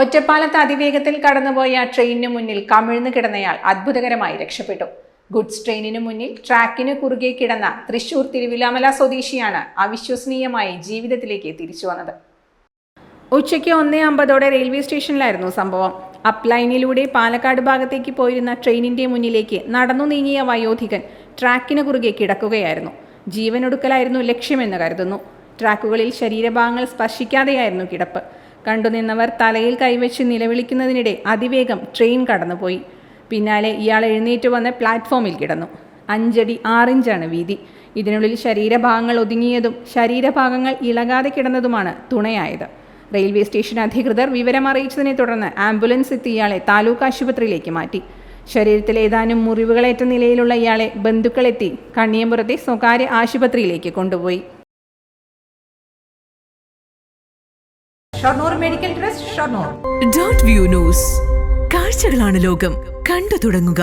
ഒറ്റപ്പാലത്ത് അതിവേഗത്തിൽ കടന്നുപോയ ട്രെയിനിനു മുന്നിൽ കമിഴ്ന്നു കിടന്നയാൾ അത്ഭുതകരമായി രക്ഷപ്പെട്ടു. ഗുഡ്സ് ട്രെയിനിനു മുന്നിൽ ട്രാക്കിന് കുറുകെ കിടന്ന തൃശൂർ തിരുവിലാമല സ്വദേശിയാണ് അവിശ്വസനീയമായി ജീവിതത്തിലേക്ക് തിരിച്ചു വന്നത്. ഉച്ചയ്ക്ക് 1:50 റെയിൽവേ സ്റ്റേഷനിലായിരുന്നു സംഭവം. അപ്പ് ലൈനിലൂടെ പാലക്കാട് ഭാഗത്തേക്ക് പോയിരുന്ന ട്രെയിനിന്റെ മുന്നിലേക്ക് നടന്നു നീങ്ങിയ വയോധികൻ ട്രാക്കിന് കുറുകെ കിടക്കുകയായിരുന്നു. ജീവനൊടുക്കലായിരുന്നു ലക്ഷ്യമെന്ന് കരുതുന്നു. ട്രാക്കുകളിൽ ശരീരഭാഗങ്ങൾ സ്പർശിക്കാതെയായിരുന്നു കിടപ്പ്. കണ്ടുനിന്നവർ തലയിൽ കൈവച്ച് നിലവിളിക്കുന്നതിനിടെ അതിവേഗം ട്രെയിൻ കടന്നുപോയി. പിന്നാലെ ഇയാൾ എഴുന്നേറ്റ് വന്ന് പ്ലാറ്റ്ഫോമിൽ കിടന്നു. 5 അടി 6 ഇഞ്ചാണ് വീതി. ഇതിനുള്ളിൽ ശരീരഭാഗങ്ങൾ ഒതുങ്ങിയതും ശരീരഭാഗങ്ങൾ ഇളകാതെ കിടന്നതുമാണ് തുണയായത്. റെയിൽവേ സ്റ്റേഷൻ അധികൃതർ വിവരമറിയിച്ചതിനെ തുടർന്ന് ആംബുലൻസ് എത്തി ഇയാളെ താലൂക്ക് ആശുപത്രിയിലേക്ക് മാറ്റി. ശരീരത്തിൽ ഏതാനും മുറിവുകളേറ്റ നിലയിലുള്ള ഇയാളെ ബന്ധുക്കളെത്തി കണ്ണിയമ്പുറത്തെ സ്വകാര്യ ആശുപത്രിയിലേക്ക് കൊണ്ടുപോയി. Shoranur medical trust Shoranur. Dot view news. കാഴ്ചകളാണ് ലോകം, കണ്ടു തുടങ്ങുക.